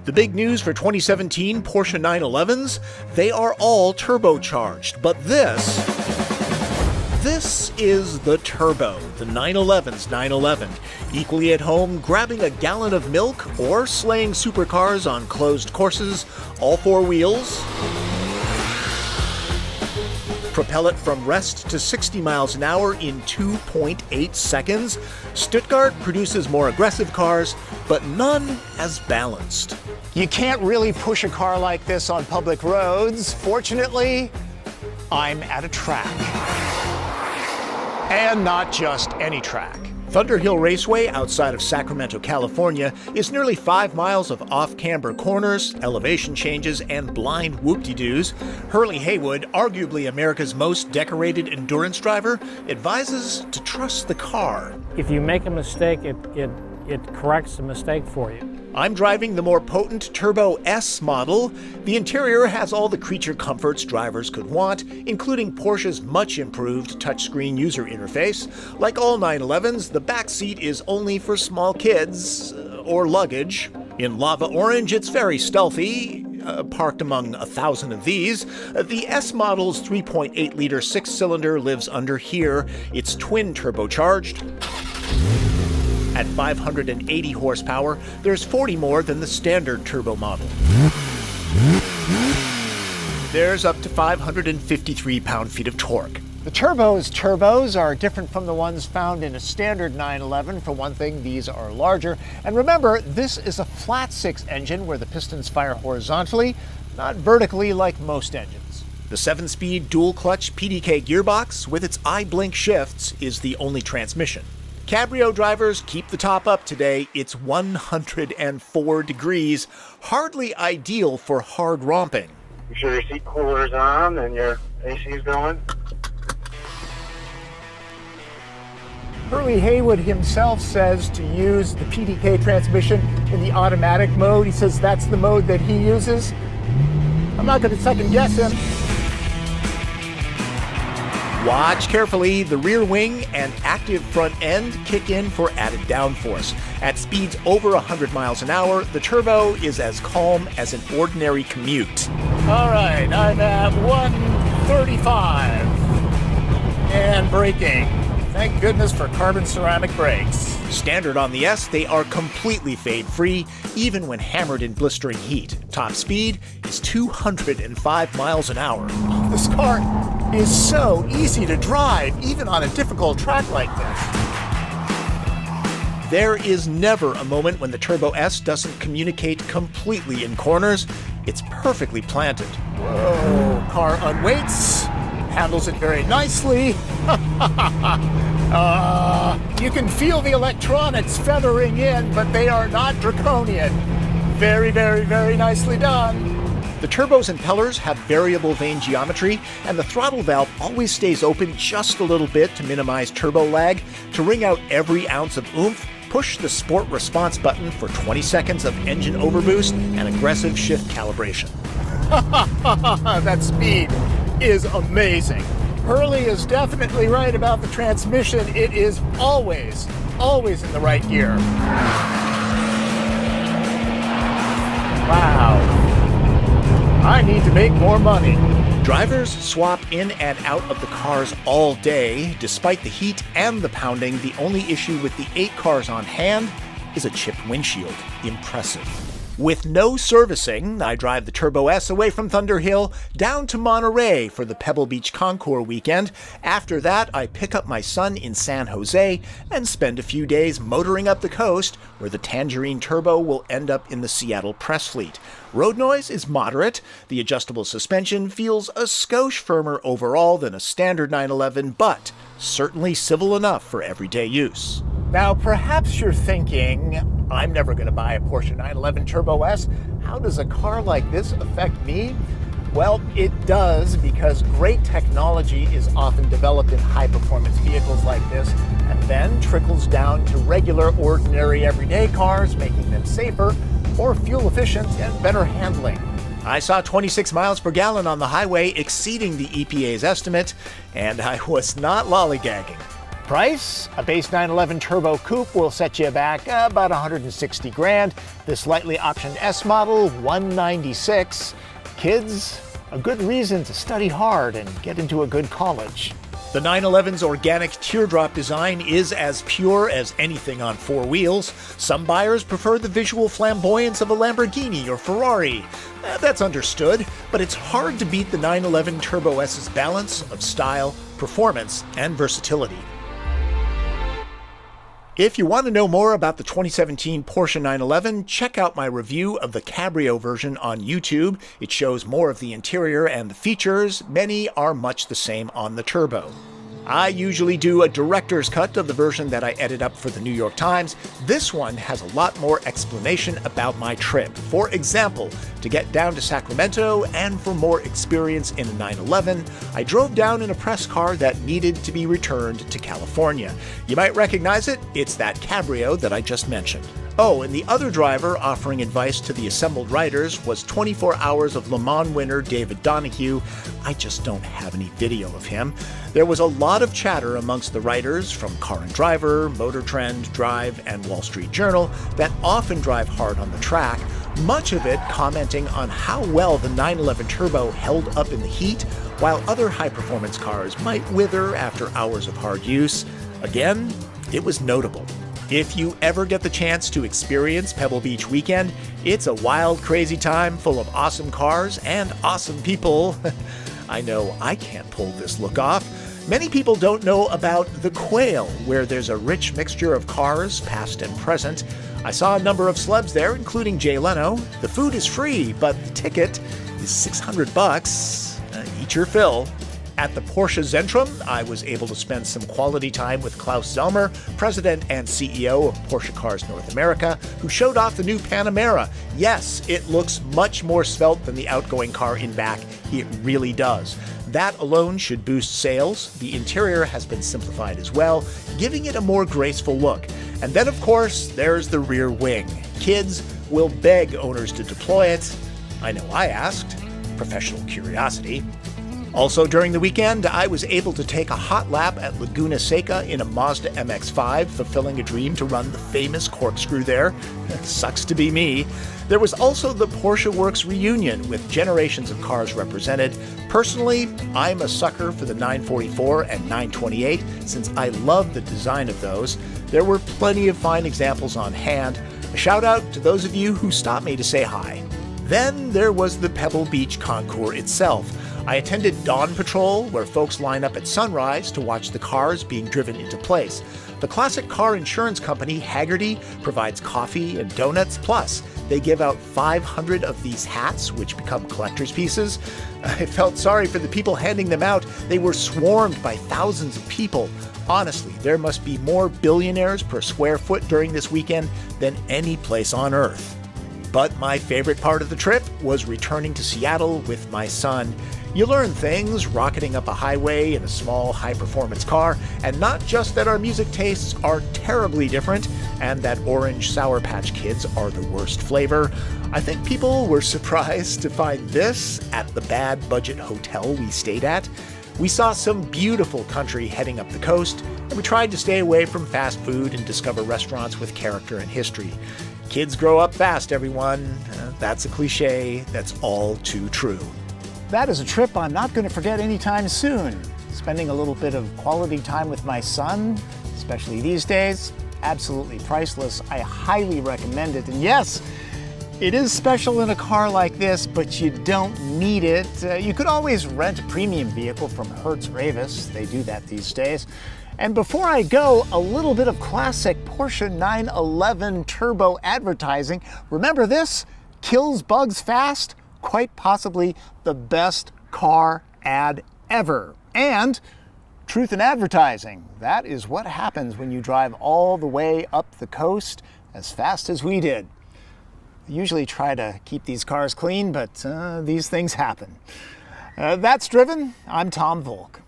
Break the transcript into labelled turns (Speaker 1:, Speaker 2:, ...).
Speaker 1: The big news for 2017 Porsche 911s, they are all turbocharged, but this is the turbo, the 911's 911. Equally at home, grabbing a gallon of milk or slaying supercars on closed courses, all four wheels. Propel it from rest to 60 miles an hour in 2.8 seconds. Stuttgart produces more aggressive cars, but none as balanced.
Speaker 2: You can't really push a car like this on public roads. Fortunately, I'm at a track. And not just any track.
Speaker 1: Thunderhill Raceway outside of Sacramento, California, is nearly 5 miles of off-camber corners, elevation changes, and blind whoop-de-doos. Hurley Haywood, arguably America's most decorated endurance driver, advises to trust the car.
Speaker 3: If you make a mistake, it corrects the mistake for you.
Speaker 1: I'm driving the more potent Turbo S model. The interior has all the creature comforts drivers could want, including Porsche's much improved touchscreen user interface. Like all 911s, the back seat is only for small kids or luggage. In lava orange, it's very stealthy. Parked among 1,000 of these. The S model's 3.8-liter six-cylinder lives under here. It's twin turbocharged. At 580 horsepower, there's 40 more than the standard turbo model. There's up to 553 pound-feet of torque.
Speaker 2: The turbos are different from the ones found in a standard 911. For one thing, these are larger. And remember, this is a flat-six engine where the pistons fire horizontally, not vertically like most engines.
Speaker 1: The 7-speed dual-clutch PDK gearbox with its eye-blink shifts is the only transmission. Cabrio drivers, keep the top up today. It's 104 degrees, hardly ideal for hard romping.
Speaker 4: You sure your seat cooler's on and your AC's going?
Speaker 2: Hurley Haywood himself says to use the PDK transmission in the automatic mode. He says that's the mode that he uses. I'm not going to second guess him.
Speaker 1: Watch carefully, the rear wing and active front end kick in for added downforce. At speeds over 100 miles an hour, the turbo is as calm as an ordinary commute.
Speaker 2: All right, I'm at 135 and braking. Thank goodness for carbon ceramic brakes.
Speaker 1: Standard on the S, they are completely fade-free, even when hammered in blistering heat. Top speed is 205 miles an hour.
Speaker 2: This car is so easy to drive, even on a difficult track like this.
Speaker 1: There is never a moment when the Turbo S doesn't communicate completely in corners. It's perfectly planted.
Speaker 2: Whoa, car unweights, handles it very nicely. You can feel the electronics feathering in, but they are not draconian. Very, very, very nicely done.
Speaker 1: The turbo's impellers have variable vane geometry, and the throttle valve always stays open just a little bit to minimize turbo lag. To wring out every ounce of oomph, push the Sport Response button for 20 seconds of engine overboost and aggressive shift calibration.
Speaker 2: That speed is amazing. Hurley is definitely right about the transmission. It is always in the right gear. Wow. I need to make more money.
Speaker 1: Drivers swap in and out of the cars all day. Despite the heat and the pounding, the only issue with the 8 cars on hand is a chipped windshield. Impressive. With no servicing, I drive the Turbo S away from Thunderhill down to Monterey for the Pebble Beach Concours weekend. After that, I pick up my son in San Jose and spend a few days motoring up the coast, where the Tangerine Turbo will end up in the Seattle press fleet. Road noise is moderate. The adjustable suspension feels a skosh firmer overall than a standard 911, but certainly civil enough for everyday use.
Speaker 2: Now, perhaps you're thinking, I'm never going to buy a Porsche 911 Turbo S. How does a car like this affect me? Well, it does, because great technology is often developed in high-performance vehicles like this, and then trickles down to regular, ordinary, everyday cars, making them safer, more fuel-efficient, and better handling.
Speaker 1: I saw 26 miles per gallon on the highway, exceeding the EPA's estimate, and I was not lollygagging.
Speaker 2: Price, a base 911 Turbo Coupe will set you back about 160 grand. The slightly optioned S model, 196. Kids, a good reason to study hard and get into a good college.
Speaker 1: The 911's organic teardrop design is as pure as anything on four wheels. Some buyers prefer the visual flamboyance of a Lamborghini or Ferrari. That's understood, but it's hard to beat the 911 Turbo S's balance of style, performance, and versatility. If you want to know more about the 2017 Porsche 911, check out my review of the Cabrio version on YouTube. It shows more of the interior and the features. Many are much the same on the Turbo. I usually do a director's cut of the version that I edit up for the New York Times. This one has a lot more explanation about my trip. For example, to get down to Sacramento and for more experience in a 911, I drove down in a press car that needed to be returned to California. You might recognize it. It's that Cabrio that I just mentioned. Oh, and the other driver offering advice to the assembled riders was 24 Hours of Le Mans winner David Donahue. I just don't have any video of him. There was a lot of chatter amongst the writers from Car and Driver, Motor Trend, Drive, and Wall Street Journal that often drive hard on the track, much of it commenting on how well the 911 Turbo held up in the heat, while other high-performance cars might wither after hours of hard use. Again, it was notable. If you ever get the chance to experience Pebble Beach weekend, it's a wild, crazy time full of awesome cars and awesome people. I know I can't pull this look off. Many people don't know about the Quail, where there's a rich mixture of cars, past and present. I saw a number of celebs there, including Jay Leno. The food is free, but the ticket is $600. Eat your fill. At the Porsche Zentrum, I was able to spend some quality time with Klaus Zellmer, president and CEO of Porsche Cars North America, who showed off the new Panamera. Yes, it looks much more svelte than the outgoing car in back. It really does. That alone should boost sales. The interior has been simplified as well, giving it a more graceful look. And then, of course, there's the rear wing. Kids will beg owners to deploy it. I know I asked. Professional curiosity. Also during the weekend, I was able to take a hot lap at Laguna Seca in a Mazda MX-5, fulfilling a dream to run the famous corkscrew there. Sucks to be me. There was also the Porsche Works reunion with generations of cars represented. Personally, I'm a sucker for the 944 and 928 since I love the design of those. There were plenty of fine examples on hand. A shout out to those of you who stopped me to say hi. Then there was the Pebble Beach Concours itself. I attended Dawn Patrol, where folks line up at sunrise to watch the cars being driven into place. The classic car insurance company, Hagerty, provides coffee and donuts, plus they give out 500 of these hats, which become collector's pieces. I felt sorry for the people handing them out. They were swarmed by thousands of people. Honestly, there must be more billionaires per square foot during this weekend than any place on Earth. But my favorite part of the trip was returning to Seattle with my son. You learn things rocketing up a highway in a small, high-performance car, and not just that our music tastes are terribly different and that orange Sour Patch Kids are the worst flavor. I think people were surprised to find this at the bad budget hotel we stayed at. We saw some beautiful country heading up the coast, and we tried to stay away from fast food and discover restaurants with character and history. Kids grow up fast, everyone. That's a cliche. That's all too true.
Speaker 2: That is a trip I'm not going to forget anytime soon. Spending a little bit of quality time with my son, especially these days, absolutely priceless. I highly recommend it. And yes, it is special in a car like this, but you don't need it. You could always rent a premium vehicle from Hertz or Avis. They do that these days. And before I go, a little bit of classic Porsche 911 Turbo advertising. Remember this? Kills bugs fast? Quite possibly the best car ad ever. And truth in advertising. That is what happens when you drive all the way up the coast as fast as we did. I usually try to keep these cars clean, but these things happen. That's Driven. I'm Tom Volk.